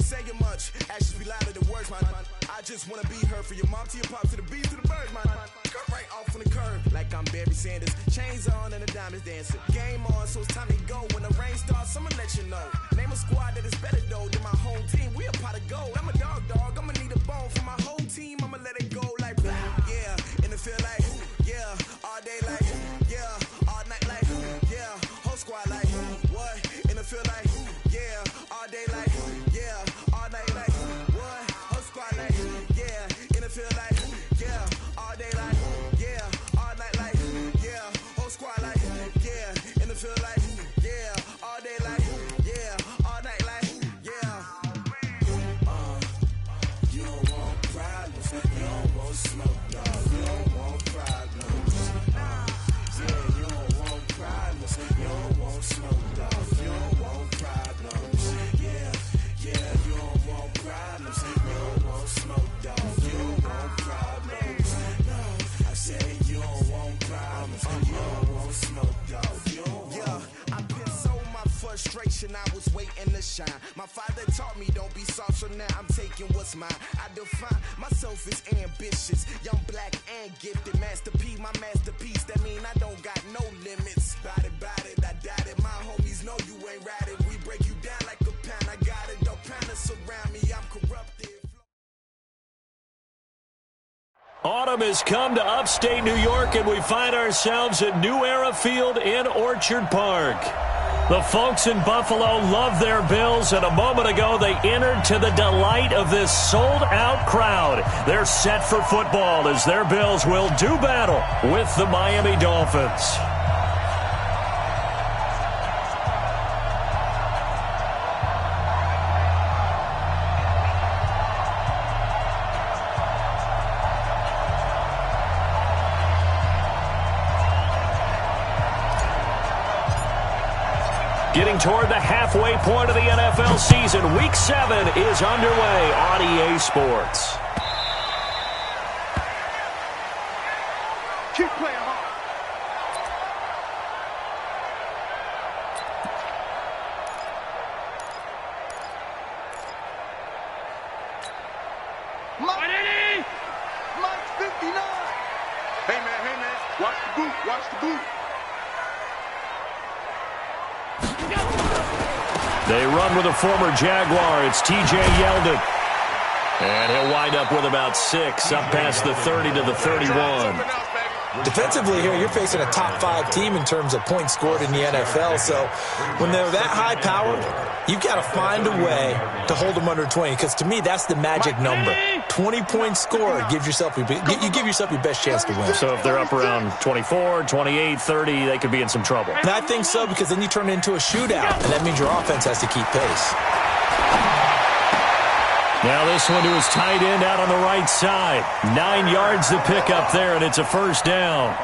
saying much. Actions be louder than words, man. I just wanna be heard. For your mom to your pop to the beat to the birds, man. Cut right off on the curb like I'm Barry Sanders. Chains on and the diamonds dancing. Game on, so it's time to go. When the rain starts, I'ma let you know. Name a squad that is better though than my home team. We a pot of gold. I'm a dog. I'ma need a bone for my whole team. I'ma let it go like yeah. In the field like yeah. All day like yeah. All night like yeah. Whole squad like what? In the field like yeah. All day like yeah. All night like what? Whole squad like yeah. In the field like yeah. All day like yeah. All night like yeah. Whole squad like yeah. In the field like yeah. All day like yeah. All night like yeah. You don't want problems. You don't want smoke, dog. You don't want problems. Yeah, you don't want problems. You don't want smoke, dog. You don't want problems. Yeah, you don't want problems. You don't want smoke, dog. You don't want problems. No, I said you don't want problems. You don't want smoke, dog. You don't want. I put so my frustration. I was waiting to shine. My father taught me don't be soft, so now I'm taking what's mine. I define myself as ambitious, young, black, and gifted. Master P, my masterpiece. That mean I don't got no limits. Bout it, I doubt it. My homies know you ain't ride it. We break you down like a pound. I got it, don't pound us around me. I'm corrupted. Autumn has come to upstate New York, and we find ourselves at New Era Field in Orchard Park. The folks in Buffalo love their Bills, and a moment ago they entered to the delight of this sold-out crowd. They're set for football as their Bills will do battle with the Miami Dolphins. Getting toward the halfway point of the NFL season, Week 7 is underway on EA Sports. Keep playing hard. Mike 59. Hey, man, watch the boot. They run with a former Jaguar. It's T.J. Yeldon. And he'll wind up with about 6, up past the 30 to the 31. Defensively here, you're facing a top 5 team in terms of points scored in the NFL. So when they're that high powered, you've got to find a way to hold them under 20. Because to me, that's the magic number. 20 points scored, you give yourself your best chance to win. So if they're up around 24, 28, 30, they could be in some trouble. And I think so, because then you turn it into a shootout, and that means your offense has to keep pace. Now this one to his tight end out on the right side. 9 yards to pick up there, and it's a first down.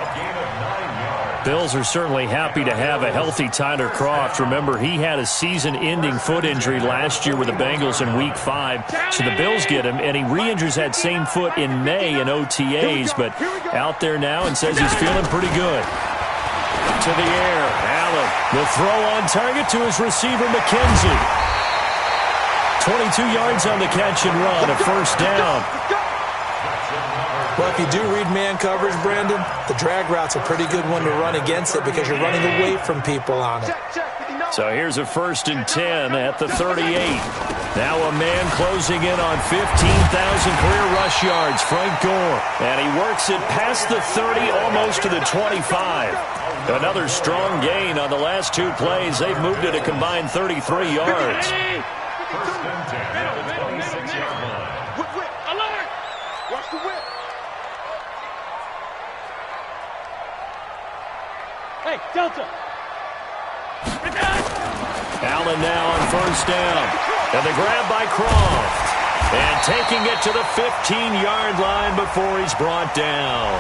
Bills are certainly happy to have a healthy Tyler Kroft. Remember, he had a season-ending foot injury last year with the Bengals in Week 5. So the Bills get him, and he re-injures that same foot in May in OTAs. But out there now and says he's feeling pretty good. To the air, Allen. The throw on target to his receiver, McKenzie. 22 yards on the catch and run, a first down. Well, if you do read man coverage, Brandon, the drag route's a pretty good one to run against it because you're running away from people on it. So here's a 1st and 10 at the 38. Now a man closing in on 15,000 career rush yards, Frank Gore. And he works it past the 30, almost to the 25. Another strong gain on the last 2 plays. They've moved it a combined 33 yards. Alert! Watch the whip. Hey, Delta. Allen now on first down. And the grab by Kroft. And taking it to the 15-yard line before he's brought down.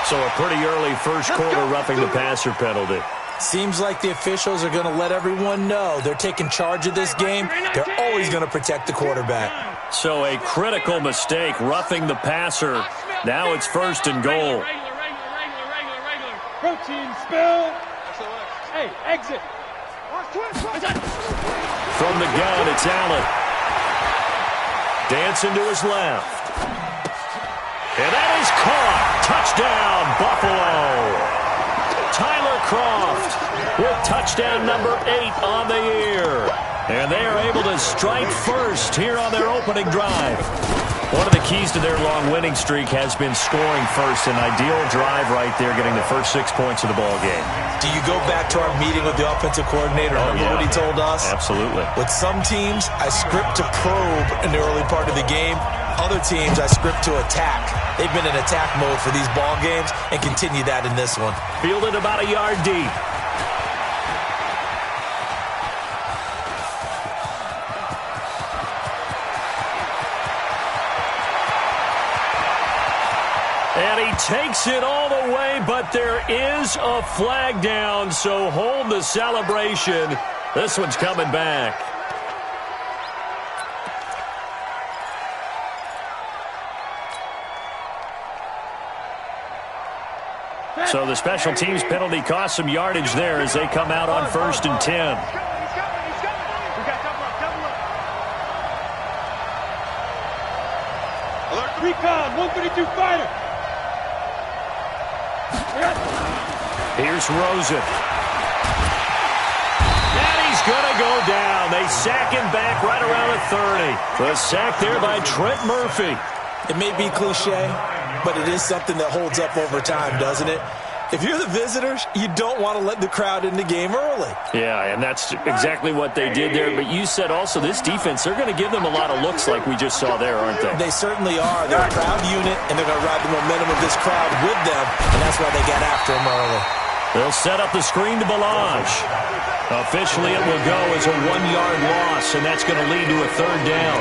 So a pretty early first quarter roughing the passer penalty. Seems like the officials are going to let everyone know they're taking charge of this game. They're always going to protect the quarterback. So a critical mistake, roughing the passer. Now it's 1st and goal. Protein spill. Hey, exit. From the gun, it's Allen. Dancing to his left. And that is caught. Touchdown, Buffalo. Tyler Kroft with touchdown number 8 on the year. And they are able to strike first here on their opening drive. One of the keys to their long winning streak has been scoring first. An ideal drive right there, getting the first 6 points of the ball game. Do you go back to our meeting with the offensive coordinator? Remember what he told us? Absolutely. With some teams, I script to probe in the early part of the game. Other teams, I script to attack. They've been in attack mode for these ball games and continue that in this one. Fielded about a yard deep. And he takes it all the way, but there is a flag down, so hold the celebration. This one's coming back. So the special teams penalty cost some yardage there as they come out on 1st and 10. Alert recon, 132 fighter. Here's Rosen. And he's going to go down. They sack him back right around the 30. The sack there by Trent Murphy. It may be cliche, but it is something that holds up over time, doesn't it? If you're the visitors, you don't want to let the crowd in the game early. Yeah, and that's exactly what they did there. But you said also this defense, they're going to give them a lot of looks like we just saw there, aren't they? They certainly are. They're a proud unit, and they're going to ride the momentum of this crowd with them, and that's why they got after them early. They'll set up the screen to Balazs. Officially, it will go as a 1-yard loss, and that's going to lead to a 3rd down.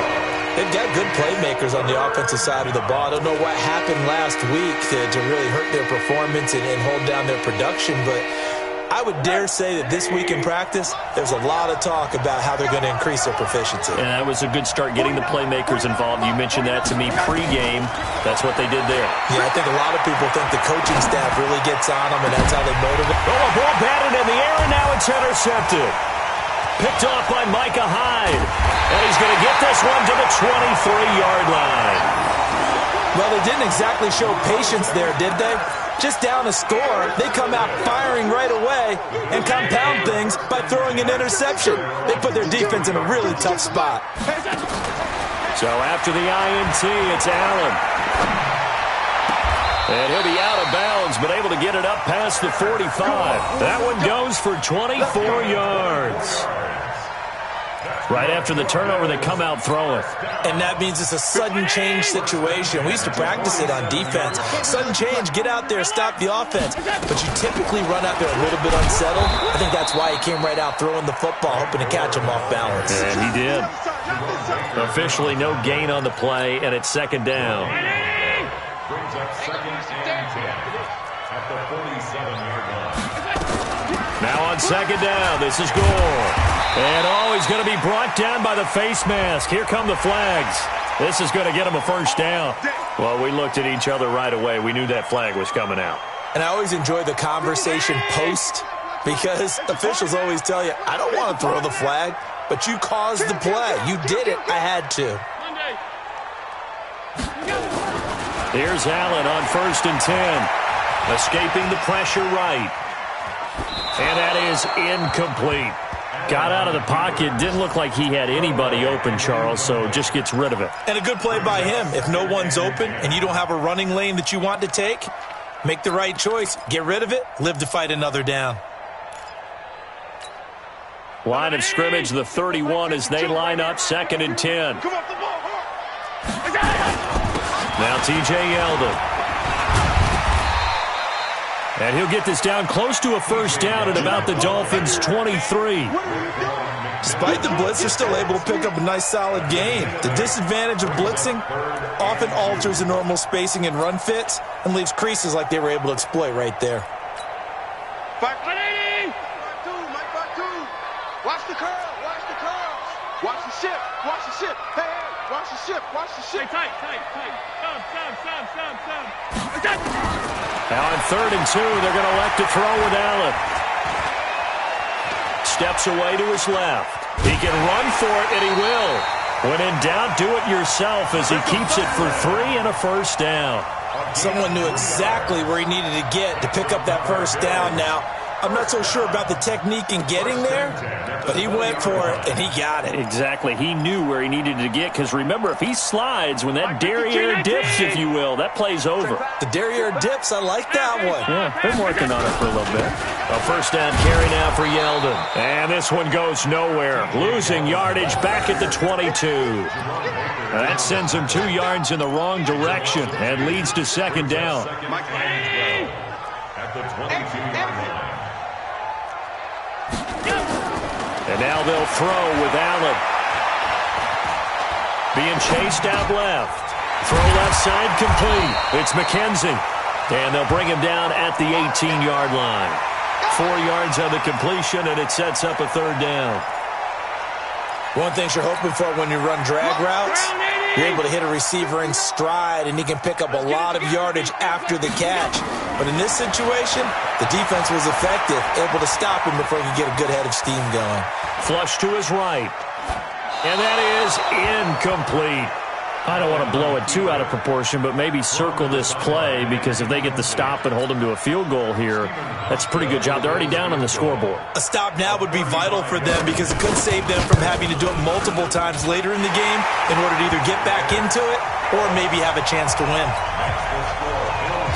They've got good playmakers on the offensive side of the ball. I don't know what happened last week to really hurt their performance and hold down their production, but I would dare say that this week in practice, there's a lot of talk about how they're going to increase their proficiency. And that was a good start, getting the playmakers involved. You mentioned that to me pregame. That's what they did there. Yeah, I think a lot of people think the coaching staff really gets on them, and that's how they motivate. Oh, a ball batted in the air, and now it's intercepted. Picked off by Micah Hyde. And he's going to get this one to the 23-yard line. Well, they didn't exactly show patience there, did they? Just down a score, they come out firing right away and compound things by throwing an interception. They put their defense in a really tough spot. So after the INT, it's Allen. And he'll be out of bounds, but able to get it up past the 45. That one goes for 24 yards. Right after the turnover, they come out throwing. And that means it's a sudden change situation. We used to practice it on defense. Sudden change, get out there, stop the offense. But you typically run out there a little bit unsettled. I think that's why he came right out throwing the football, hoping to catch him off balance. And he did. Officially no gain on the play, and it's 2nd down. Brings up 2nd and 10 at the 47-yard line. Now on 2nd down, this is Gore. And, he's going to be brought down by the face mask. Here come the flags. This is going to get him a 1st down. Well, we looked at each other right away. We knew that flag was coming out. And I always enjoy the conversation post because officials always tell you, I don't want to throw the flag, but you caused the play. You did it. I had to. Here's Allen on 1st and 10. Escaping the pressure right. And that is incomplete. Got out of the pocket. Didn't look like he had anybody open, Charles, so just gets rid of it. And a good play by him. If no one's open and you don't have a running lane that you want to take, make the right choice. Get rid of it. Live to fight another down. Line of scrimmage, the 31 as they line up 2nd and 10. Now T.J. Yeldon. And he'll get this down close to a 1st down at about the Dolphins' 23. Despite the blitz, they're still able to pick up a nice, solid gain. The disadvantage of blitzing often alters the normal spacing and run fits and leaves creases like they were able to exploit right there. Watch the curl, watch the curls. Watch the ship, watch the ship. Hey, watch the ship, watch the ship. Hey, tight. Stop. Now on 3rd and 2, they're going to elect to throw with Allen. Steps away to his left. He can run for it, and he will. When in doubt, do it yourself as he keeps it for 3 and a first down. Someone knew exactly where he needed to get to pick up that first down. Now, I'm not so sure about the technique in getting there, but he went for it, and he got it. Exactly. He knew where he needed to get, because remember, if he slides, when that derriere dips, if you will, that play's over. The derriere dips, I like that one. Yeah, been working on it for a little bit. A first down carry now for Yeldon. And this one goes nowhere. Losing yardage back at the 22. Now that sends him 2 yards in the wrong direction and leads to second down. And now they'll throw with Allen. Being chased out left. Throw left side complete. It's McKenzie. And they'll bring him down at the 18-yard line. 4 yards on the completion, and it sets up a third down. One thing you're hoping for when you run drag routes, you're able to hit a receiver in stride, and he can pick up a lot of yardage after the catch. But in this situation, the defense was effective, able to stop him before he could get a good head of steam going. Flush to his right. And that is incomplete. I don't want to blow it too out of proportion, but maybe circle this play, because if they get the stop and hold them to a field goal here, that's a pretty good job. They're already down on the scoreboard. A stop now would be vital for them, because it could save them from having to do it multiple times later in the game in order to either get back into it or maybe have a chance to win.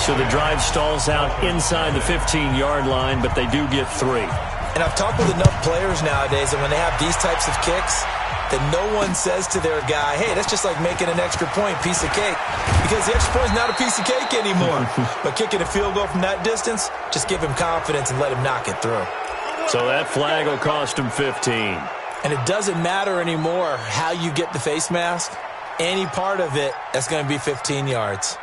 So the drive stalls out inside the 15-yard line, but they do get 3. And I've talked with enough players nowadays, and when they have these types of kicks, that no one says to their guy, hey, that's just like making an extra point, piece of cake. Because the extra point is not a piece of cake anymore. But kicking a field goal from that distance, just give him confidence and let him knock it through. So that flag will cost him 15. And it doesn't matter anymore how you get the face mask. Any part of it, that's going to be 15 yards.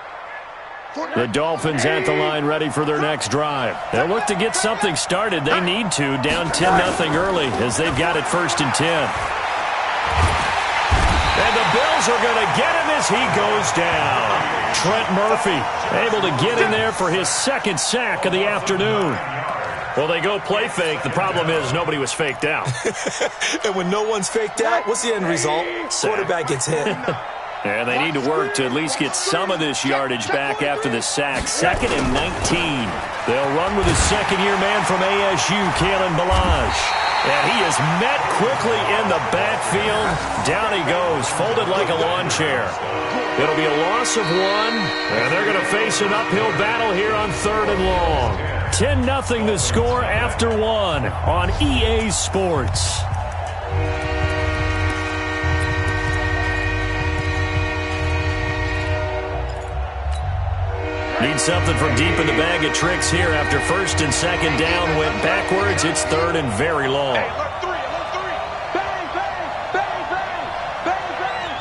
The Dolphins at the line, ready for their next drive. They'll look to get something started. They need to, down 10-0 early, as they've got it 1st and 10. And the Bills are going to get him as he goes down. Trent Murphy able to get in there for his 2nd sack of the afternoon. Well, they go play fake. The problem is nobody was faked out. And when no one's faked out, what's the end result? Quarterback gets hit. And they need to work to at least get some of this yardage back after the sack. 2nd and 19. They'll run with his second-year man from ASU, Kalen Ballage. And he is met quickly in the backfield. Down he goes, folded like a lawn chair. It'll be a loss of 1, and they're going to face an uphill battle here on 3rd and long. 10-0 the score after 1 on EA Sports. Need something from deep in the bag of tricks here after 1st and 2nd down went backwards. It's 3rd and very long. Hey, look 3, look 3. Bang, bang, bang, bang, bang, bang.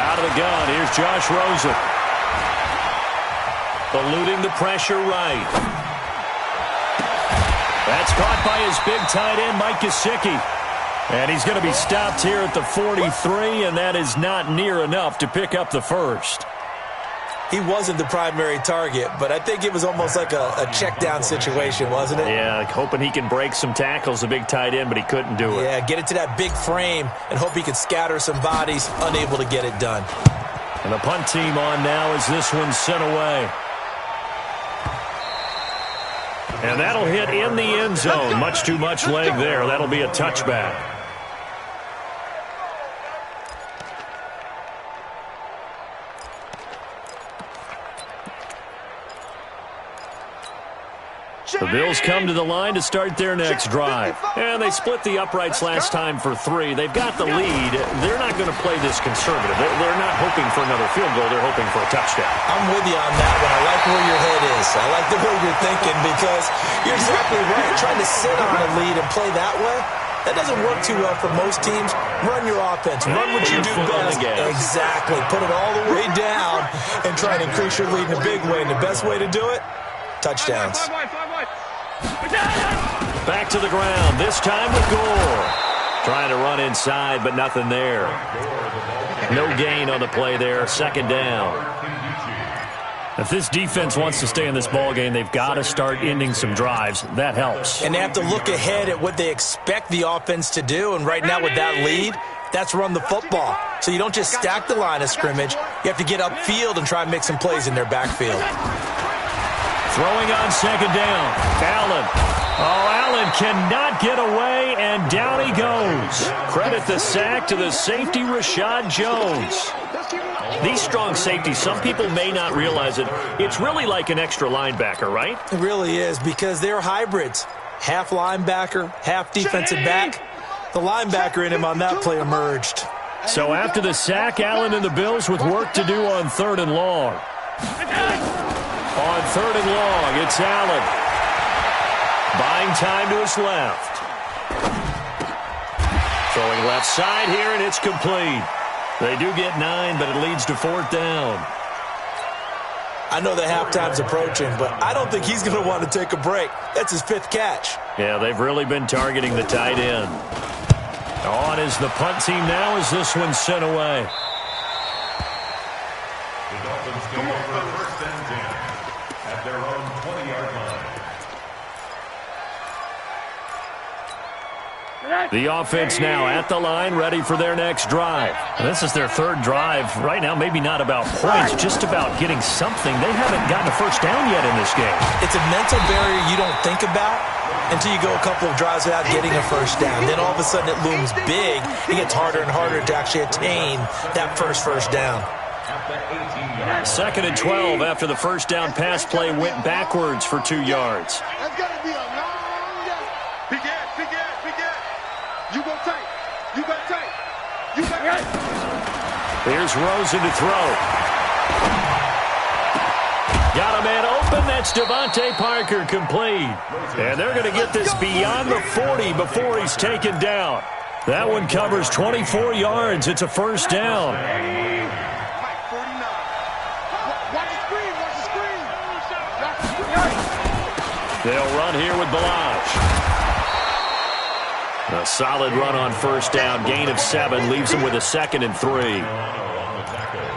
Out of the gun, here's Josh Rosen. Eluding the pressure right. That's caught by his big tight end, Mike Gesicki. And he's going to be stopped here at the 43, and that is not near enough to pick up the first. He wasn't the primary target, but I think it was almost like a check-down situation, wasn't it? Yeah, hoping he can break some tackles, a big tight end, but he couldn't do it. Yeah, get it to that big frame and hope he could scatter some bodies, unable to get it done. And the punt team on now as this one's sent away. And that'll hit in the end zone. Much too much leg there. That'll be a touchback. The Bills come to the line to start their next drive. And they split the uprights last time for 3. They've got the lead. They're not going to play this conservative. They're not hoping for another field goal. They're hoping for a touchdown. I'm with you on that one. I like where your head is. I like the way you're thinking, because you're exactly right. Trying to sit on a lead and play that way, that doesn't work too well for most teams. Run your offense. Run what you do best. Exactly. Put it all the way down and try and increase your lead in a big way. And the best way to do it, touchdowns. Back to the ground, this time with Gore. Trying to run inside, but nothing there. No gain on the play there, 2nd down. If this defense wants to stay in this ball game, they've got to start ending some drives. That helps. And they have to look ahead at what they expect the offense to do. And right now with that lead, that's run the football. So you don't just stack the line of scrimmage. You have to get upfield and try and make some plays in their backfield. Throwing on second down. Allen. Oh, Allen cannot get away, and down he goes. Credit the sack to the safety, Rashad Jones. These strong safeties, some people may not realize it. It's really like an extra linebacker, right? It really is, because they're hybrids. Half linebacker, half defensive back. The linebacker in him on that play emerged. So after the sack, Allen and the Bills with work to do on 3rd and long. On 3rd and long, it's Allen. Buying time to his left. Throwing left side here, and it's complete. They do get 9, but it leads to 4th down. I know that halftime's approaching, but I don't think he's going to want to take a break. That's his 5th catch. Yeah, they've really been targeting the tight end. On is the punt team now as this one's sent away. The Dolphins go for 1st and 10 at their own 20-yard line. The offense now at the line, ready for their next drive. This is their 3rd drive. Right now, maybe not about points, just about getting something. They haven't gotten a first down yet in this game. It's a mental barrier you don't think about until you go a couple of drives without getting a first down. Then all of a sudden it looms big. It gets harder and harder to actually attain that first down. 2nd and 12 after the first down pass play went backwards for 2 yards. That's got to be a long day. Big ass. You go tight. You got tight. You got tight. Here's Rosen to throw. Got a man open. That's Devontae Parker, complete. And they're going to get this beyond the 40 before he's taken down. That one covers 24 yards. It's a first down. Mike 49. Watch the screen. They'll run here with Balaj. A solid run on first down. Gain of 7 leaves them with a 2nd and 3.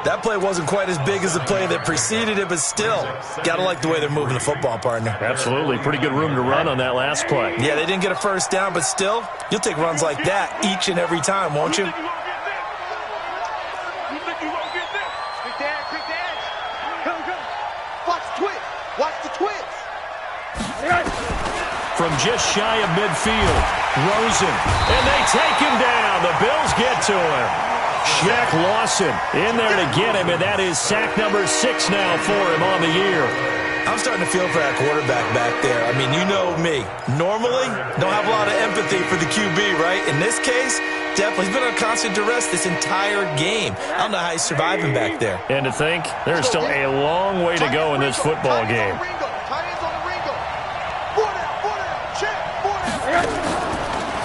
That play wasn't quite as big as the play that preceded it, but still, got to like the way they're moving the football, partner. Absolutely. Pretty good room to run on that last play. Yeah, they didn't get a first down, but still, you'll take runs like that each and every time, won't you? You think you won't get this? Quick dash. Come. Watch the twist. Watch the twist. From just shy of midfield, Rosen. And they take him down. The Bills get to him. Shaq Lawson in there to get him, and that is sack number 6 now for him on the year. I'm starting to feel for that quarterback back there. I mean, you know me. Normally, don't have a lot of empathy for the QB, right? In this case, definitely. He's been on constant duress this entire game. I don't know how he's surviving back there. And to think, there's still a long way to go in this football game.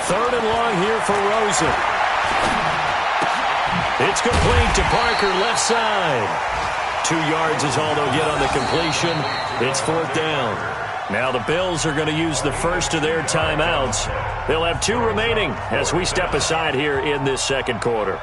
Third and long here for Rosen. It's complete to Parker, left side. 2 yards is all they'll get on the completion. It's 4th down. Now the Bills are going to use the first of their timeouts. They'll have 2 remaining as we step aside here in this 2nd quarter.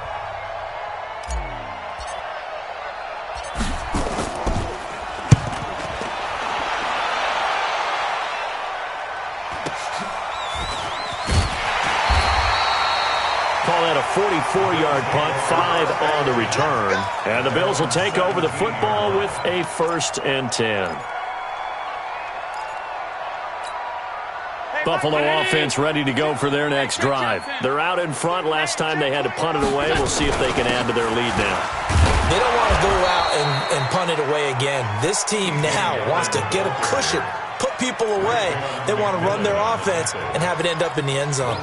Call that a 44-yard punt, 5 on the return. And the Bills will take over the football with a 1st and 10. Buffalo offense ready to go for their next drive. They're out in front. Last time they had to punt it away. We'll see if they can add to their lead now. They don't want to go out and punt it away again. This team now wants to get a cushion, put people away. They want to run their offense and have it end up in the end zone.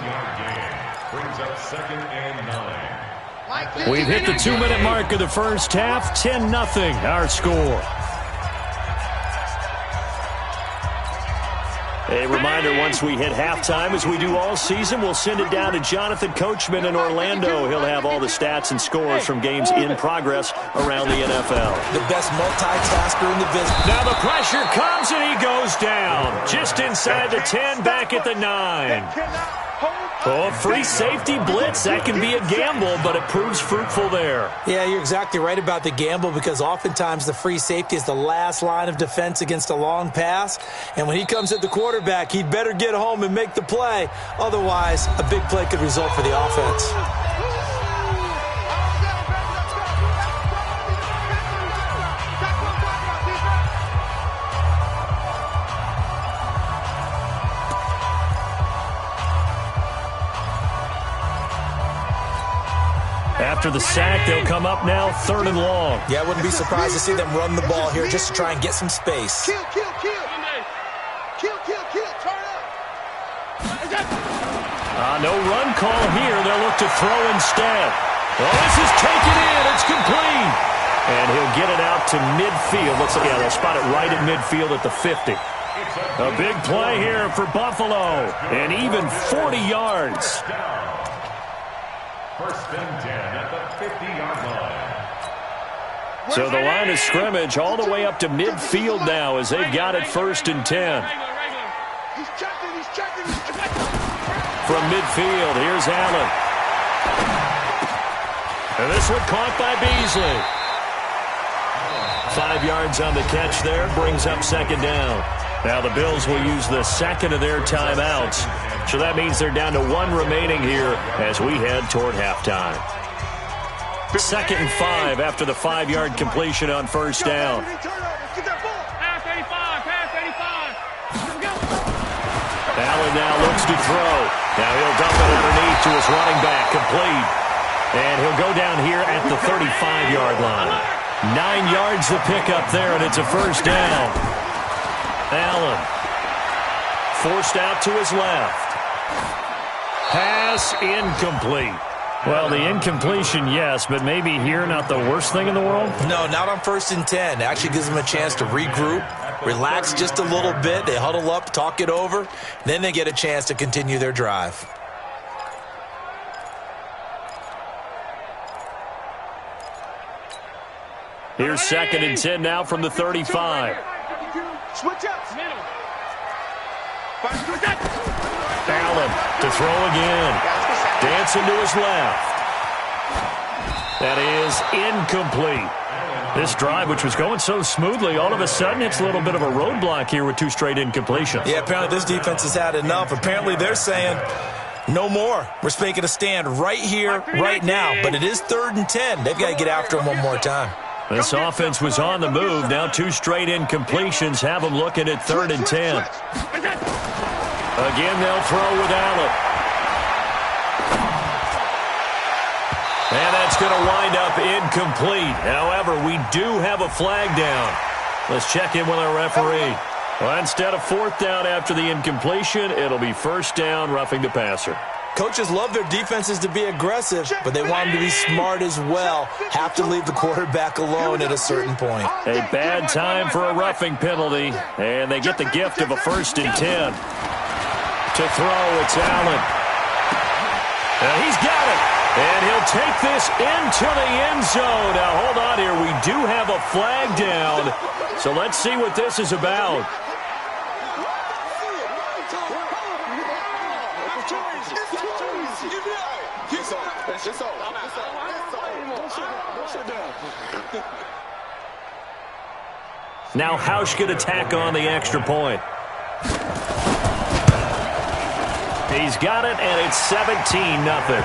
Brings up 2nd and 9. We've hit the 2-minute mark of the first half. 10-0 our score. A reminder, once we hit halftime, as we do all season, we'll send it down to Jonathan Coachman in Orlando. He'll have all the stats and scores from games in progress around the NFL. The best multitasker in the business. Now the pressure comes and he goes down. Just inside the 10, back at the 9. Cannot hold Oh, free safety blitz. That can be a gamble, but it proves fruitful there. Yeah, you're exactly right about the gamble because oftentimes the free safety is the last line of defense against a long pass. And when he comes at the quarterback, he'd better get home and make the play. Otherwise, a big play could result for the offense. After the sack, they'll come up now 3rd and long. Yeah, I wouldn't be surprised to see them run the ball here just to try and get some space. Kill. Turn up. No run call here. They'll look to throw instead. Oh, this is taken in. It's complete. And he'll get it out to midfield. They'll spot it right at midfield at the 50. A big play here for Buffalo. And even 40 yards. First and 10 at the 50-yard line. So the line of scrimmage all the way up to midfield now as they've got it 1st and 10. He's checking. From midfield, here's Allen. And this one caught by Beasley. 5 yards on the catch there, brings up 2nd down. Now the Bills will use the 2nd of their timeouts. So that means they're down to 1 remaining here as we head toward halftime. 2nd and 5 after the 5-yard completion on 1st down. Pass 85. Allen now looks to throw. Now he'll dump it underneath to his running back, complete. And he'll go down here at the 35-yard line. 9 yards to pick up there, and it's a 1st down. Allen forced out to his left. Pass incomplete. Well, the incompletion, yes, but maybe here not the worst thing in the world? No, not on 1st and 10. It actually gives them a chance to regroup, relax just a little bit. They huddle up, talk it over. Then they get a chance to continue their drive. Here's 2nd and 10 now from the 35. Switch up. Allen to throw again. Dancing to his left. That is incomplete. This drive, which was going so smoothly, all of a sudden it's a little bit of a roadblock here with 2 straight incompletions. Yeah, apparently this defense has had enough. Apparently they're saying, no more. We're making a stand right here, right now. But it is 3rd and 10. They've got to get after him one more time. This offense was on the move. Now 2 straight incompletions have them looking at 3rd and 10. Again, they'll throw with Allen. And that's going to wind up incomplete. However, we do have a flag down. Let's check in with our referee. Well, instead of 4th down after the incompletion, it'll be 1st down, roughing the passer. Coaches love their defenses to be aggressive, but they want them to be smart as well. Have to leave the quarterback alone at a certain point. A bad time for a roughing penalty, and they get the gift of a 1st and 10. To throw, it's Allen. And he's got it. And he'll take this into the end zone. Now, hold on here. We do have a flag down. So let's see what this is about. Now Hausch could attack on the extra point. He's got it, and it's 17-0.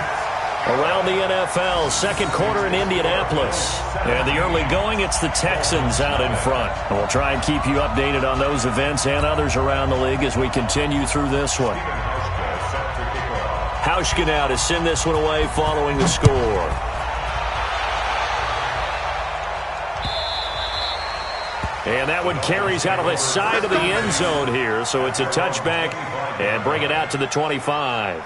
Around the NFL, 2nd quarter in Indianapolis. And the early going, it's the Texans out in front. And we'll try and keep you updated on those events and others around the league as we continue through this one. Hauschka now to send this one away following the score. And that one carries out of the side of the end zone here. So it's a touchback and bring it out to the 25.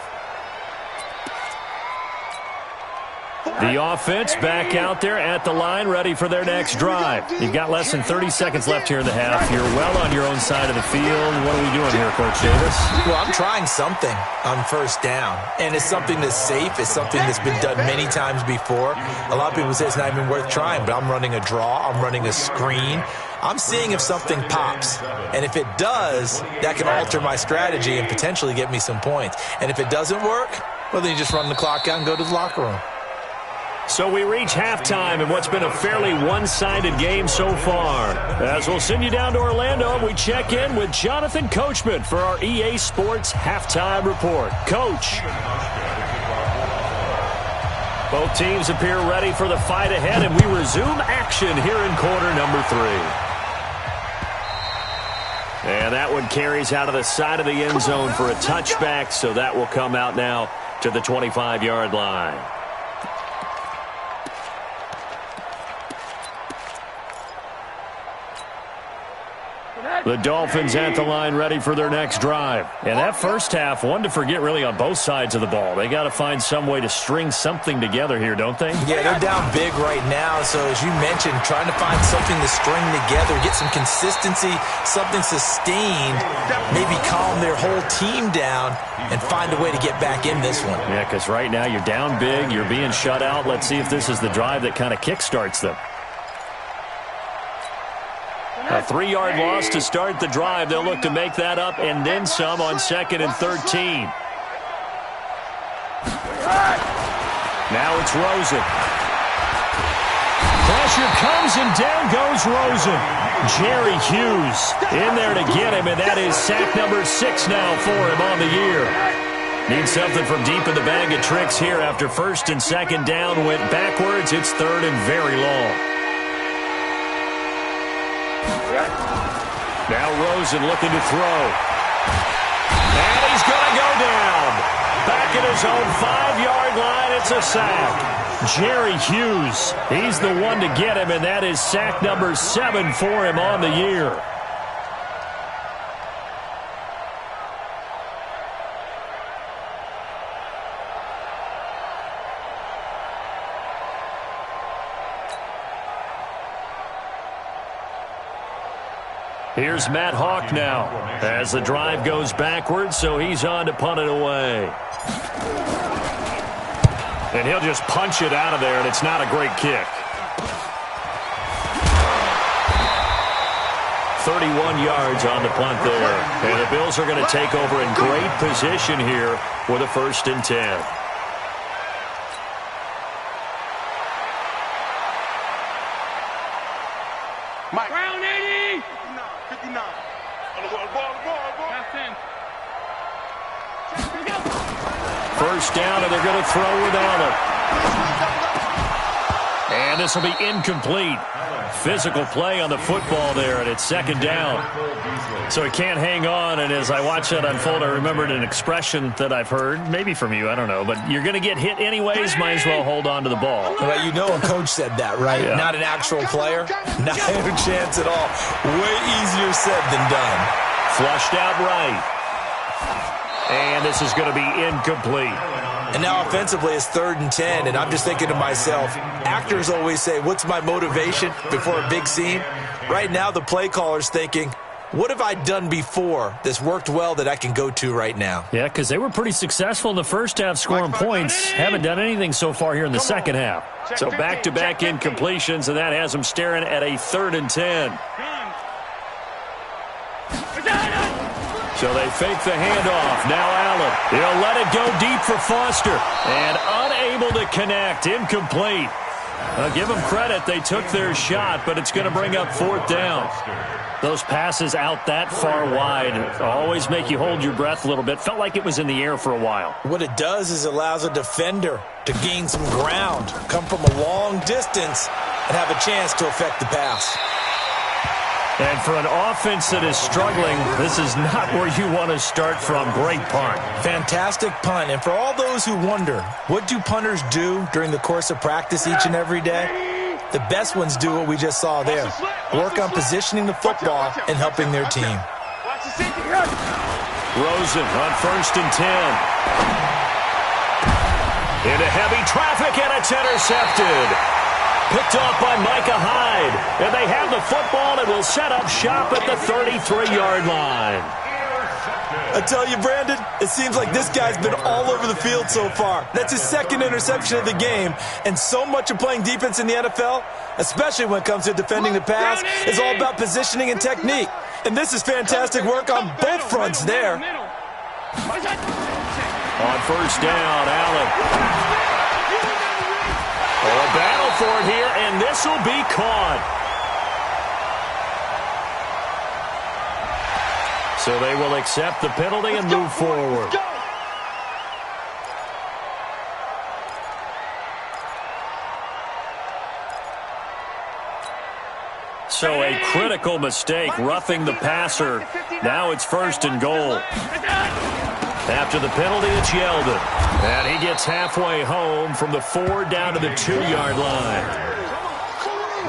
The offense back out there at the line, ready for their next drive. You've got less than 30 seconds left here in the half. You're well on your own side of the field. What are we doing here, Coach Davis? Well, I'm trying something on first down, and it's something that's safe. It's something that's been done many times before. A lot of people say it's not even worth trying, but I'm running a draw. I'm running a screen. I'm seeing if something pops, and if it does, that can alter my strategy and potentially get me some points. And if it doesn't work, well, then you just run the clock out and go to the locker room. So we reach halftime in what's been a fairly one-sided game so far. As we'll send you down to Orlando, and we check in with Jonathan Coachman for our EA Sports Halftime Report. Coach. Both teams appear ready for the fight ahead, and we resume action here in quarter number 3. And that one carries out of the side of the end zone for a touchback, so that will come out now to the 25-yard line. The Dolphins at the line ready for their next drive. And that first half, one to forget really on both sides of the ball. They got to find some way to string something together here, don't they? Yeah, they're down big right now. So as you mentioned, trying to find something to string together, get some consistency, something sustained, maybe calm their whole team down and find a way to get back in this one. Yeah, because right now you're down big, you're being shut out. Let's see if this is the drive that kind of kickstarts them. A 3-yard loss to start the drive. They'll look to make that up and then some on 2nd and 13. Now it's Rosen. Pressure comes and down goes Rosen. Jerry Hughes in there to get him, and that is sack number 6 now for him on the year. Needs something from deep in the bag of tricks here after 1st and 2nd down went backwards. It's 3rd and very long. Now Rosen looking to throw. And he's going to go down. Back at his own 5-yard line, it's a sack. Jerry Hughes, he's the one to get him, and that is sack number 7 for him on the year. Here's Matt Hawk now as the drive goes backwards, so he's on to punt it away. And he'll just punch it out of there, and it's not a great kick. 31 yards on the punt there. And the Bills are going to take over in great position here with a 1st and 10. Mike. Round 80. 59. On the ball. That's 10. 1st down, and they're going to throw with Allen. And this will be incomplete. Physical play on the football there, and it's 2nd down. So he can't hang on, and as I watch that unfold, I remembered an expression that I've heard, maybe from you, I don't know, but you're going to get hit anyways, might as well hold on to the ball. Well, you know a coach said that, right? Yeah. Not an actual player. Not a chance at all. Way easier said than done. Flushed out right. And this is going to be incomplete. And now offensively it's 3rd and 10, and I'm just thinking to myself, actors always say, what's my motivation before a big scene? Right now the play caller's thinking, what have I done before that's worked well that I can go to right now? Yeah, because they were pretty successful in the first half scoring points. Haven't done anything so far here in the second half. So back-to-back incompletions, and that has them staring at a 3rd and 10. So they fake the handoff. Now Allen. He'll let it go deep for Foster. And unable to connect. Incomplete. Give them credit. They took their shot, but it's going to bring up 4th down. Those passes out that far wide always make you hold your breath a little bit. Felt like it was in the air for a while. What it does is allows a defender to gain some ground, come from a long distance, and have a chance to affect the pass. And for an offense that is struggling, this is not where you want to start from. Great punt. Fantastic punt. And for all those who wonder, what do punters do during the course of practice each and every day? The best ones do what we just saw there. Work on positioning the football and helping their team. Rosen on 1st and 10. Into heavy traffic, and it's intercepted. Picked off by Micah Hyde. And they have the football and will set up shop at the 33-yard line. I tell you, Brandon, it seems like this guy's been all over the field so far. That's his second interception of the game. And so much of playing defense in the NFL, especially when it comes to defending the pass, is all about positioning and technique. And this is fantastic work on both fronts there. On first down, Allen. A battle for it here, and this will be caught. So they will accept the penalty and move forward. So a critical mistake, roughing the passer. Now it's first and goal. After the penalty, it's Yeldon. And he gets halfway home from the 4 down to the 2-yard line.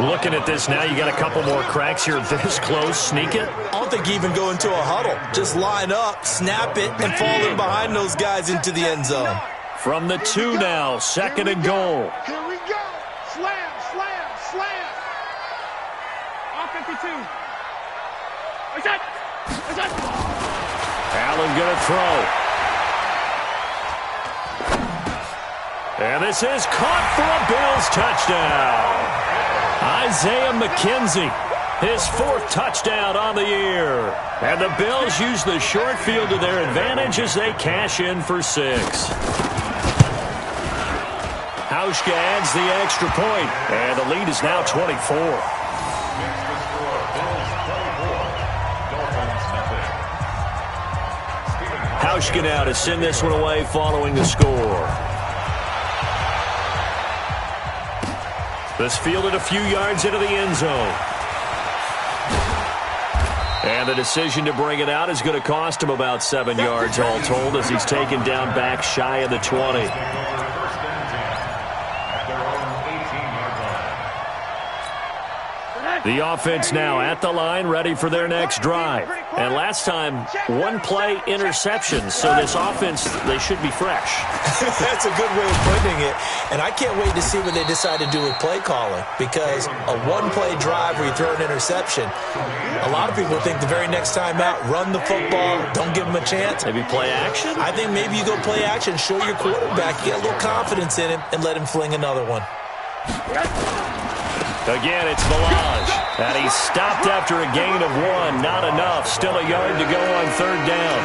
Looking at this now, you got a couple more cracks here this close. Sneak it. I don't think you even go into a huddle. Just line up, snap it, and fall in behind those guys into the end zone. From the 2 now, second and goal. Here we go. Slam, slam, slam. On 52. Allen going to throw. And this is caught for a Bills touchdown. Isaiah McKenzie, his 4th touchdown on the year. And the Bills use the short field to their advantage as they cash in for 6. Hauschka adds the extra point, and the lead is now 24. Hauschka now to send this one away following the score. This fielded a few yards into the end zone. And the decision to bring it out is going to cost him about 7 yards all told as he's taken down back shy of the 20. The offense now at the line, ready for their next drive. And last time, 1-play interception. So this offense, they should be fresh. That's a good way of putting it. And I can't wait to see what they decide to do with play calling. Because a 1-play drive where you throw an interception, a lot of people think the very next time out, run the football, don't give them a chance. Maybe play action? I think maybe you go play action, show your quarterback, get a little confidence in him, and let him fling another one. Again, it's Milage. And he's stopped after a gain of 1. Not enough. Still a yard to go on 3rd down.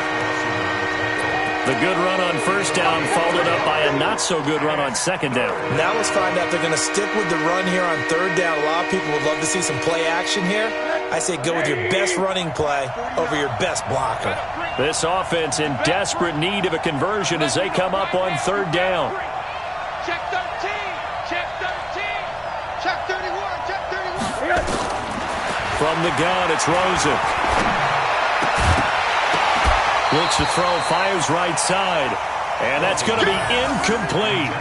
The good run on 1st down followed up by a not-so-good run on 2nd down. Now let's find out if they're going to stick with the run here on 3rd down. A lot of people would love to see some play action here. I say go with your best running play over your best blocker. This offense in desperate need of a conversion as they come up on 3rd down. Check 13. Check 13. Check 31. Check 31. From the gun, it's Rosen. Looks to throw, fires right side. And that's going to be incomplete.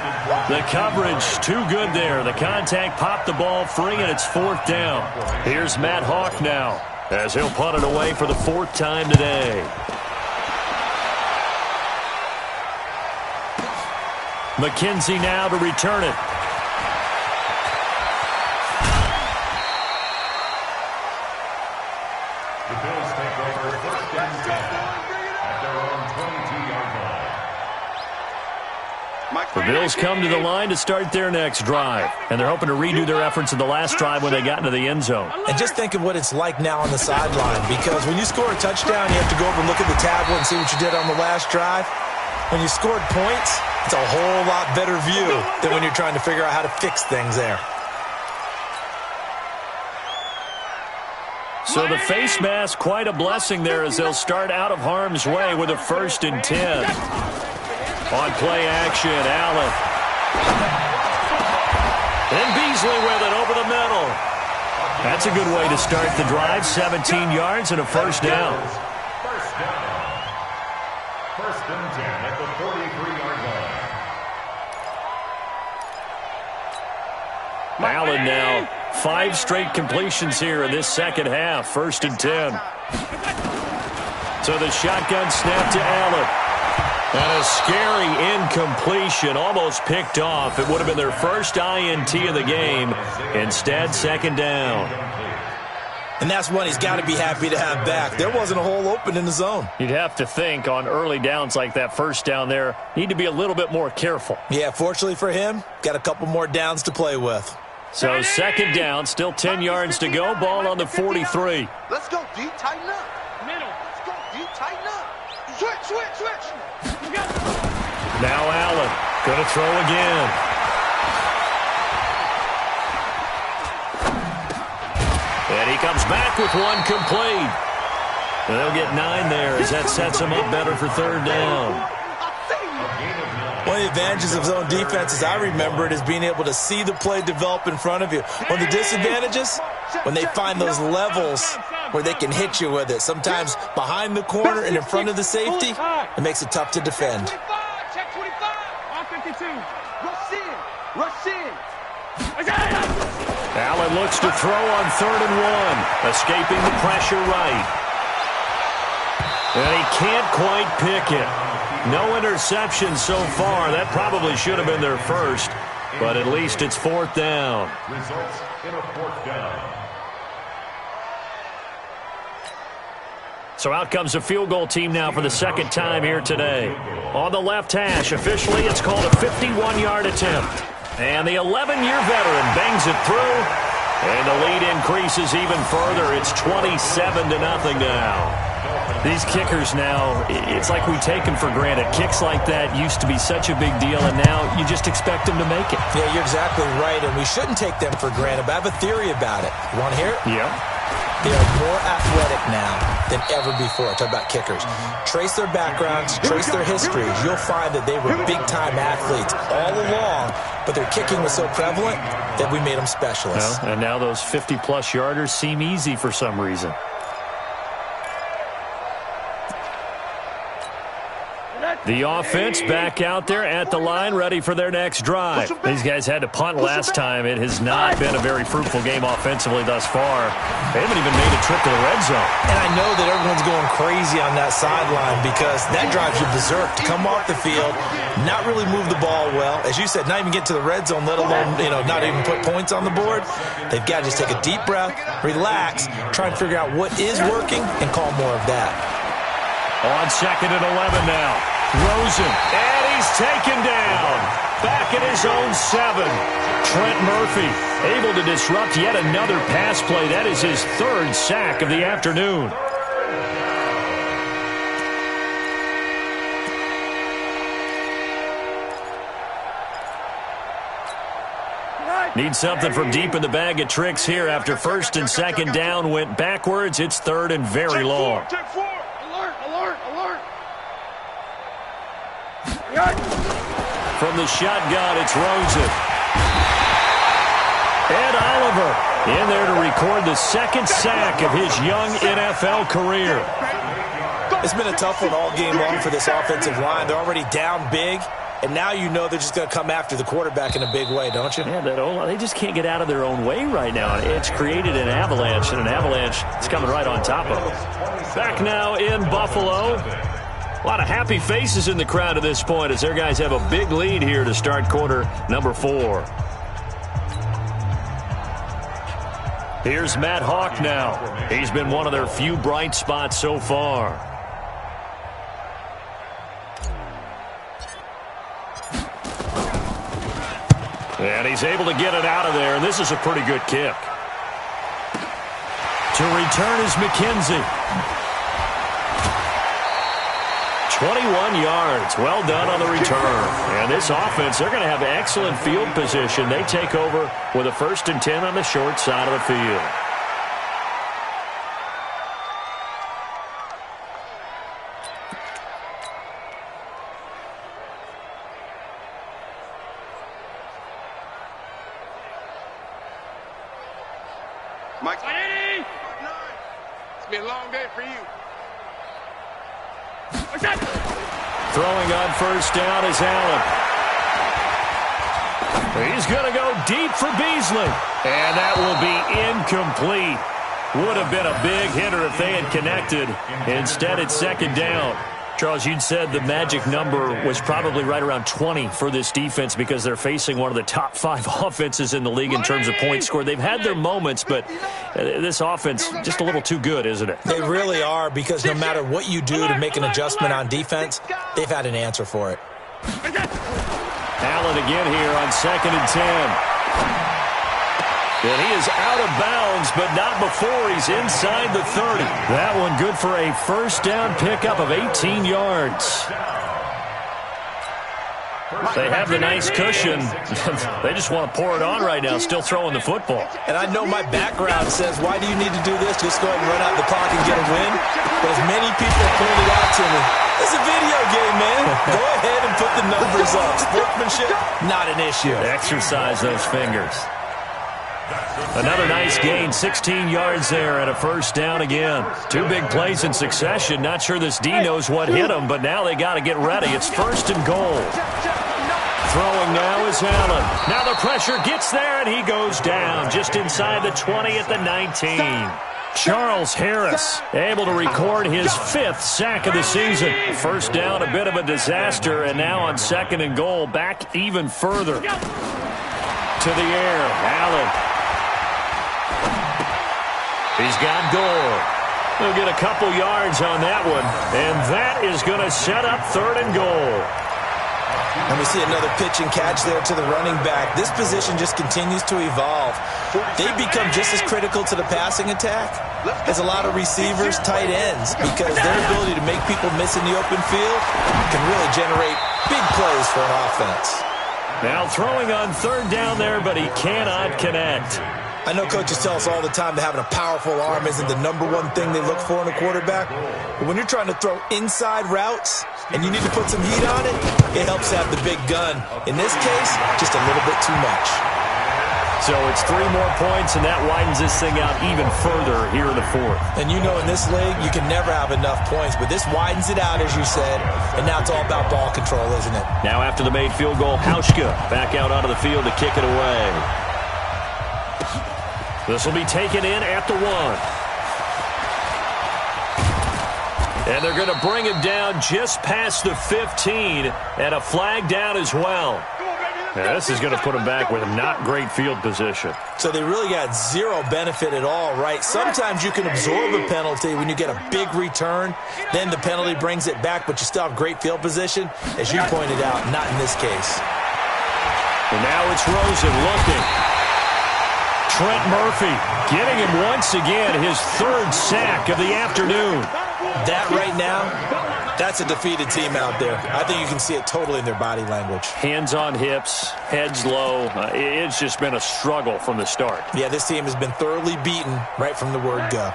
The coverage too good there. The contact popped the ball free, and it's 4th down. Here's Matt Hawk now as he'll punt it away for the 4th time today. McKenzie now to return it. The Bills take over 1st and 10 at their own 22-yard line. The Bills come to the line to start their next drive, and they're hoping to redo their efforts in the last drive when they got into the end zone. And just think of what it's like now on the sideline, because when you score a touchdown, you have to go over and look at the tablet and see what you did on the last drive. When you scored points, it's a whole lot better view than when you're trying to figure out how to fix things there. So the face mask, quite a blessing there as they'll start out of harm's way with a 1st and 10. On play action, Allen. And Beasley with it over the middle. That's a good way to start the drive. 17 yards and a 1st down. 1st down. 1st and 10 at the 43-yard line. Allen now. 5 straight completions here in this second half. 1st and 10. So the shotgun snap to Allen. And a scary incompletion, almost picked off. It would have been their first INT of the game. Instead, second down. And that's one he's got to be happy to have back. There wasn't a hole open in the zone. You'd have to think on early downs like that first down there, need to be a little bit more careful. Yeah, fortunately for him, got a couple more downs to play with. So second down, still 10 yards to go. Ball on the 43. Let's go, D. Tighten up. Middle. Let's go, D. Tighten up. Switch. Now Allen, going to throw again. And he comes back with one complete. And they'll get 9 there as that sets him up better for third down. One of the advantages of zone defense, as I remember it, is being able to see the play develop in front of you. One of the disadvantages, when they find those levels where they can hit you with it. Sometimes behind the corner and in front of the safety, it makes it tough to defend. Check 25. On 52. Rush in. Allen looks to throw on 3rd and 1, escaping the pressure right. And he can't quite pick it. No interception so far. That probably should have been their first, but at least it's 4th down. Results in a 4th down. So out comes the field goal team now for the second time here today. On the left hash, officially it's called a 51-yard attempt. And the 11-year veteran bangs it through, and the lead increases even further. It's 27-0 now. These kickers now, it's like we take them for granted. Kicks like that used to be such a big deal, and now you just expect them to make it. Yeah, you're exactly right, and we shouldn't take them for granted, but I have a theory about it. You want to hear it? Yeah. They are more athletic now than ever before. Talk about kickers. Trace their backgrounds, trace their histories. You'll find that they were big-time athletes all along, but their kicking was so prevalent that we made them specialists. Well, and now those 50-plus yarders seem easy for some reason. The offense back out there at the line, ready for their next drive. These guys had to punt last time. It has not been a very fruitful game offensively thus far. They haven't even made a trip to the red zone. And I know that everyone's going crazy on that sideline because that drives you berserk to come off the field, not really move the ball well. As you said, not even get to the red zone, let alone, not even put points on the board. They've got to just take a deep breath, relax, try and figure out what is working and call more of that. On 2nd and 11 now. Rosen, and he's taken down. Back at his own 7. Trent Murphy able to disrupt yet another pass play. That is his 3rd sack of the afternoon. Need something from deep in the bag of tricks here after 1st and 2nd down went backwards. It's 3rd and very long. Check 4. Alert. From the shotgun, it's Rosen. Ed Oliver in there to record the 2nd sack of his young NFL career. It's been a tough one all game long for this offensive line. They're already down big, and now you know they're just going to come after the quarterback in a big way, don't you? Yeah, they just can't get out of their own way right now. It's created an avalanche, and an avalanche is coming right on top of them. Back now in Buffalo. A lot of happy faces in the crowd at this point as their guys have a big lead here to start quarter number 4. Here's Matt Hawk now. He's been one of their few bright spots so far. And he's able to get it out of there, and this is a pretty good kick. To return is McKenzie. 21 yards. Well done on the return. And this offense, they're going to have excellent field position. They take over with a 1st and 10 on the short side of the field. Mike. It's been a long day for you. Throwing on 1st down is Allen. He's going to go deep for Beasley. And that will be incomplete. Would have been a big hitter if they had connected. Instead, it's 2nd down. Charles, you'd said the magic number was probably right around 20 for this defense because they're facing one of the top 5 offenses in the league in terms of points scored. They've had their moments, but this offense just a little too good, isn't it? They really are, because no matter what you do to make an adjustment on defense, they've had an answer for it. Allen again here on 2nd and 10. And he is out of bounds, but not before he's inside the 30. That one good for a first down pickup of 18 yards. They have the nice cushion. They just want to pour it on right now, still throwing the football. And I know my background says, why do you need to do this? Just go ahead and run out the clock and get a win. But as many people pointed out to me, it's a video game, man. Go ahead and put the numbers up. Sportsmanship, not an issue. Exercise those fingers. Another nice gain, 16 yards there and a first down again. 2 big plays in succession. Not sure this D knows what hit him, but now they got to get ready. It's 1st and goal. Throwing now is Allen. Now the pressure gets there, and he goes down just inside the 20 at the 19. Charles Harris able to record his 5th sack of the season. First down, a bit of a disaster, and now on 2nd and goal, back even further. To the air, Allen. He's got Gore. He'll get a couple yards on that one, and that is going to set up 3rd and goal. And we see another pitch and catch there to the running back. This position just continues to evolve. They become just as critical to the passing attack as a lot of receivers, tight ends, because their ability to make people miss in the open field can really generate big plays for an offense. Now throwing on 3rd down there, but he cannot connect. I know coaches tell us all the time that having a powerful arm isn't the #1 thing they look for in a quarterback. But when you're trying to throw inside routes and you need to put some heat on it, it helps to have the big gun. In this case, just a little bit too much. So it's 3 more points, and that widens this thing out even further here in the 4th. And you know in this league, you can never have enough points, but this widens it out, as you said, and now it's all about ball control, isn't it? Now after the made field goal, Hauschka back out onto the field to kick it away. This will be taken in at the 1. And they're going to bring him down just past the 15, and a flag down as well. Now, this is going to put him back with not great field position. So they really got 0 benefit at all, right? Sometimes you can absorb a penalty when you get a big return. Then the penalty brings it back, but you still have great field position. As you pointed out, not in this case. And now it's Rosen looking. Trent Murphy getting him once again, his 3rd sack of the afternoon. That right now, that's a defeated team out there. I think you can see it totally in their body language. Hands on hips, heads low. It's just been a struggle from the start. Yeah, this team has been thoroughly beaten right from the word go.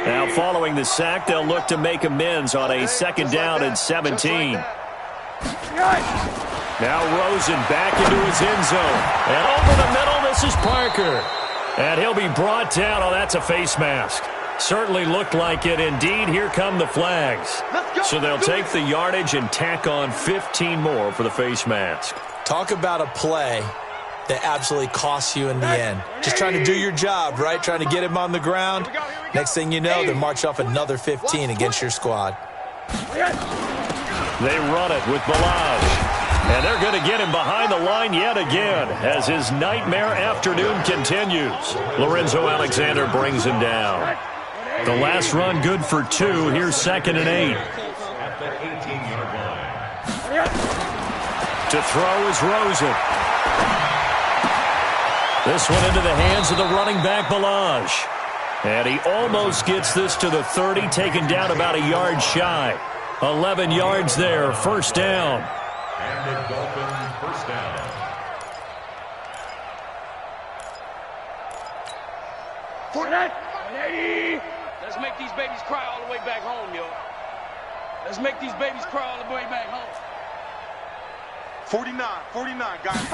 Now following the sack, they'll look to make amends on a 2nd down and 17. Now Rosen back into his end zone. And over the middle, this is Parker. And he'll be brought down. Oh, that's a face mask. Certainly looked like it. Indeed, here come the flags. So they'll take the yardage and tack on 15 more for the face mask. Talk about a play that absolutely costs you in the end. Just trying to do your job, right? Trying to get him on the ground. Next thing you know, they march off another 15 against your squad. They run it with Balaj. And they're going to get him behind the line yet again as his nightmare afternoon continues. Lorenzo Alexander brings him down. The last run good for 2. Here's 2nd and 8. To throw is Rosen. This one into the hands of the running back, Balaj. And he almost gets this to the 30, taken down about a yard shy. 11 yards there, first down. And the Dolphins first down. Let's make these babies cry all the way back home, yo. Let's make these babies cry all the way back home. 49, guys.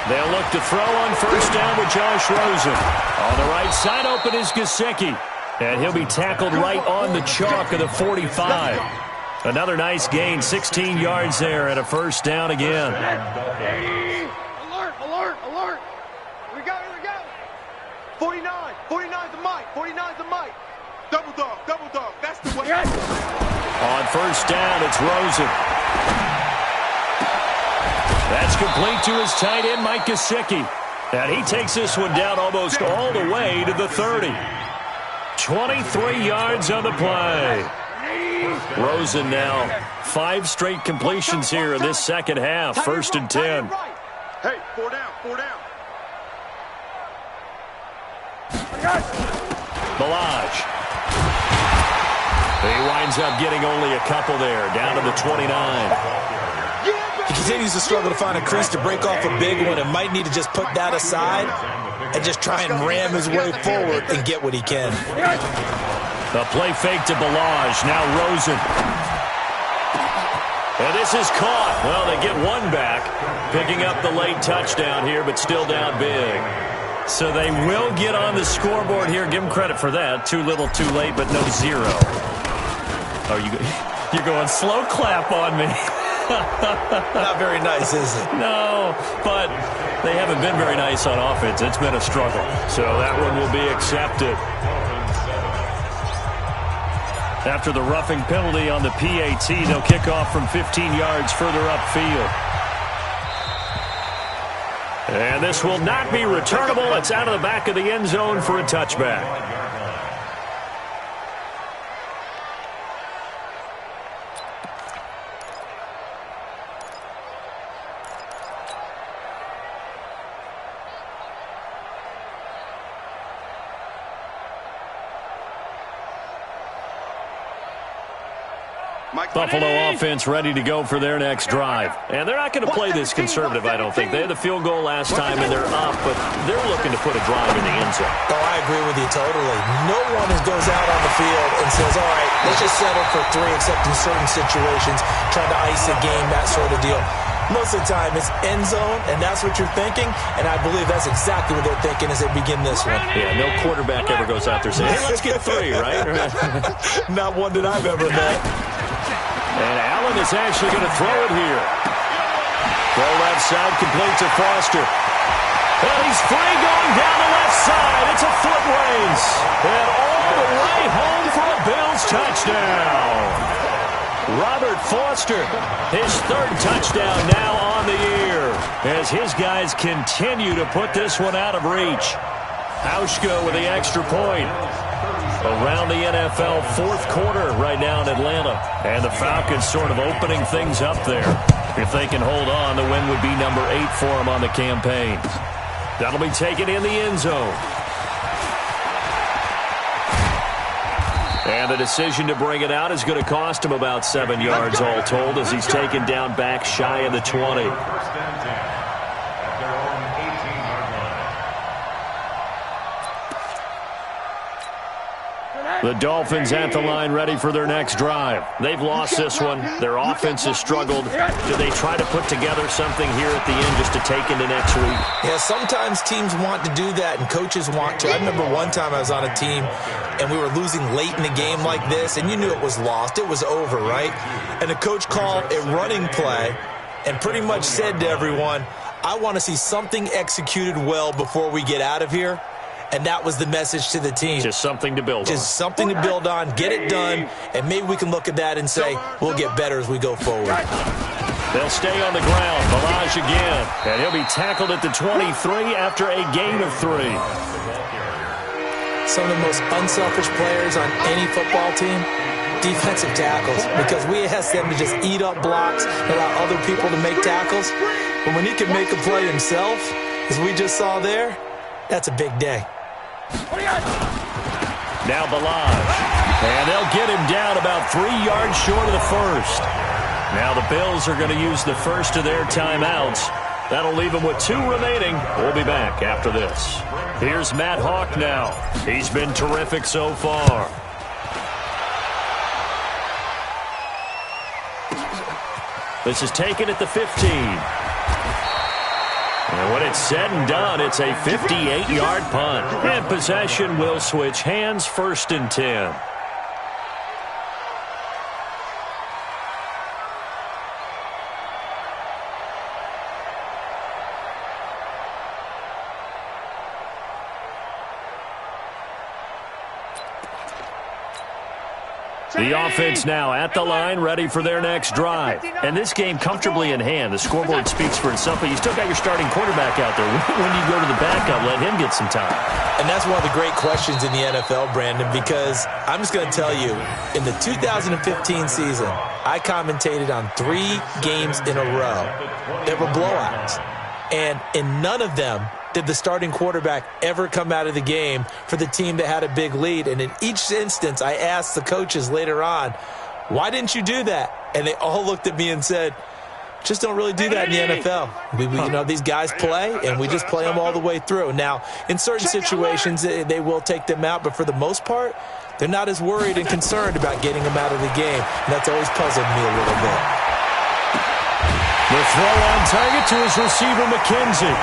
They'll look to throw on first down with Josh Rosen. On the right side, open is Gesicki. And he'll be tackled right on the chalk of the 45. Another nice gain, 16 yards there, and a first down again. Alert. We go. 49's the mic. Double dog, double dog. That's the way. On first down, it's Rosen. That's complete to his tight end, Mike Gesicki. And he takes this one down almost all the way to the 30. 23 yards on the play. Rosen now 5 straight completions here in this second half. First and 10. Hey, 4 down, 4 down. Balaj. He winds up getting only a couple there, down to the 29. He continues to struggle to find a crease to break off a big one and might need to just put that aside and just try and ram his way forward and get what he can. The play fake to Balaj. Now Rosen. And this is caught. Well, they get one back, picking up the late touchdown here, but still down big. So they will get on the scoreboard here. Give them credit for that. Too little, too late, but no 0. Oh, you're going slow clap on me. Not very nice, is it? No, but they haven't been very nice on offense. It's been a struggle. So that one will be accepted. After the roughing penalty on the PAT, they'll kick off from 15 yards further upfield. And this will not be returnable. It's out of the back of the end zone for a touchback. Buffalo offense ready to go for their next drive. And they're not going to play this conservative, I don't think. They had the field goal last time, and they're up, but they're looking to put a drive in the end zone. Oh, I agree with you totally. No one goes out on the field and says, all right, let's just settle for 3, except in certain situations, trying to ice a game, that sort of deal. Most of the time, it's end zone, and that's what you're thinking, and I believe that's exactly what they're thinking as they begin this one. Yeah, no quarterback ever goes out there saying, hey, let's get 3, right? Not one that I've ever met. And Allen is actually going to throw it here. Throw left side, complete to Foster. And he's free going down the left side. It's a foot race. And all the way home for a Bills touchdown. Robert Foster, his 3rd touchdown now on the year, as his guys continue to put this one out of reach. Hauschka with the extra point. Around the NFL 4th quarter right now in Atlanta. And the Falcons sort of opening things up there. If they can hold on, the win would be number 8 for them on the campaign. That'll be taken in the end zone. And the decision to bring it out is going to cost him about 7 yards all told, as he's taken down back shy of the 20. The Dolphins at the line ready for their next drive. They've lost this one. Their offense has struggled. Do they try to put together something here at the end just to take into next week? Yeah, sometimes teams want to do that and coaches want to. I remember one time I was on a team and we were losing late in the game like this, and you knew it was lost. It was over, right? And the coach called a running play and pretty much said to everyone, I want to see something executed well before we get out of here. And that was the message to the team. Just something to build on. Just something to build on, get it done, and maybe we can look at that and say, we'll get better as we go forward. They'll stay on the ground. Balaj again. And he'll be tackled at the 23 after a gain of 3. Some of the most unselfish players on any football team, defensive tackles, because we ask them to just eat up blocks and allow other people to make tackles. But when he can make a play himself, as we just saw there, that's a big day. Now Balaj. And they'll get him down about 3 yards short of the first. Now the Bills are going to use the first of their timeouts. That'll leave them with 2 remaining. We'll be back after this. Here's Matt Hawk now. He's been terrific so far. This is taken at the 15. And when it's said and done, it's a 58-yard punt. And possession will switch hands, 1st and 10. The offense now at the line, ready for their next drive. And this game comfortably in hand. The scoreboard speaks for itself, but you still got your starting quarterback out there. When do you go to the backup, let him get some time? And that's one of the great questions in the NFL, Brandon, because I'm just going to tell you, in the 2015 season, I commentated on 3 games in a row that were blowouts. And in none of them did the starting quarterback ever come out of the game for the team that had a big lead. And in each instance, I asked the coaches later on, why didn't you do that? And they all looked at me and said, just don't really do that in the NFL. These guys play, and we just play them all the way through. Now, in certain situations, they will take them out, but for the most part, they're not as worried and concerned about getting them out of the game. And that's always puzzled me a little bit. The throw on target to his receiver, McKenzie.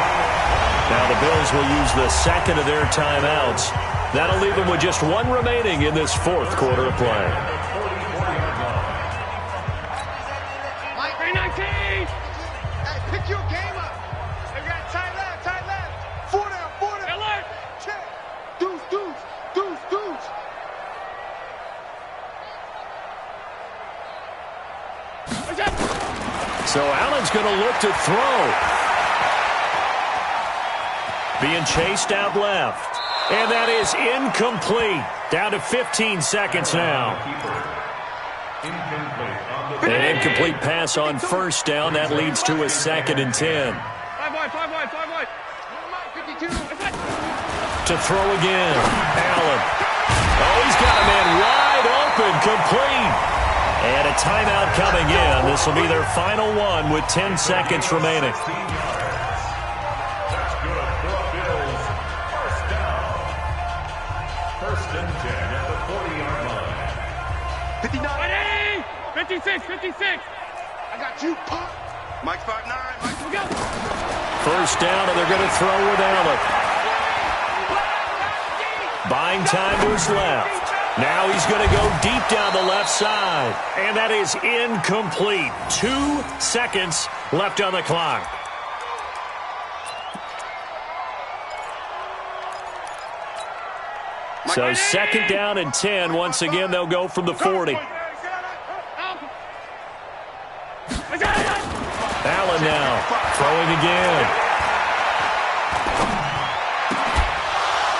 Now the Bills will use the second of their timeouts. That'll leave them with just 1 remaining in this 4th quarter of play. Mike, 319! Hey, pick your game up. They got tight left. 4 down. Alert! Check. Deuce. So Allen's going to look to throw. Being chased out left. And that is incomplete. Down to 15 seconds now. An incomplete pass on first down. That leads to a 2nd and 10. 5 wide. 52. To throw again. Allen. Oh, he's got a man wide open. Complete. And a timeout coming in. This will be their final one with 10 seconds remaining. First and 10 at the 40-yard line. 59. 56. I got you, Pop. Mike 5'9". We go. First down, and they're going to throw with Allen. Buying time to his left. Now he's going to go deep down the left side. And that is incomplete. 2 seconds left on the clock. So 2nd down and 10. Once again, they'll go from the 40. Allen now throwing again.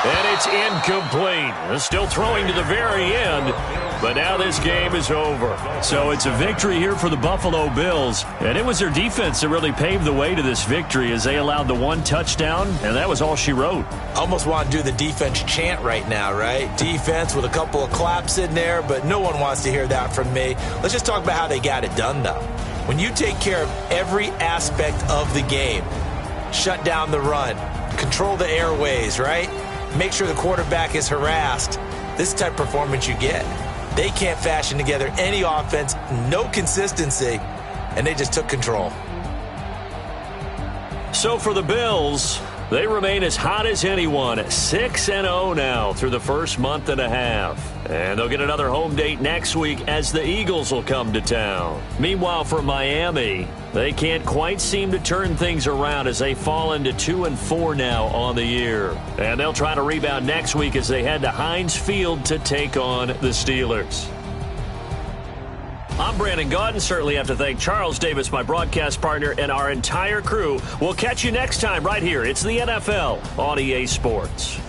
And it's incomplete. Still throwing to the very end, but now this game is over. So it's a victory here for the Buffalo Bills, and it was their defense that really paved the way to this victory as they allowed the 1 touchdown, and that was all she wrote. Almost want to do the defense chant right now, right? Defense with a couple of claps in there, but no one wants to hear that from me. Let's just talk about how they got it done, though. When you take care of every aspect of the game, shut down the run, control the airways, right? Make sure the quarterback is harassed. This type of performance you get. They can't fashion together any offense, no consistency, and they just took control. So for the Bills, they remain as hot as anyone, 6-0 now through the first month and a half. And they'll get another home date next week as the Eagles will come to town. Meanwhile, for Miami, they can't quite seem to turn things around as they fall into 2-4 now on the year. And they'll try to rebound next week as they head to Heinz Field to take on the Steelers. I'm Brandon Gaudin. Certainly have to thank Charles Davis, my broadcast partner, and our entire crew. We'll catch you next time right here. It's the NFL on EA Sports.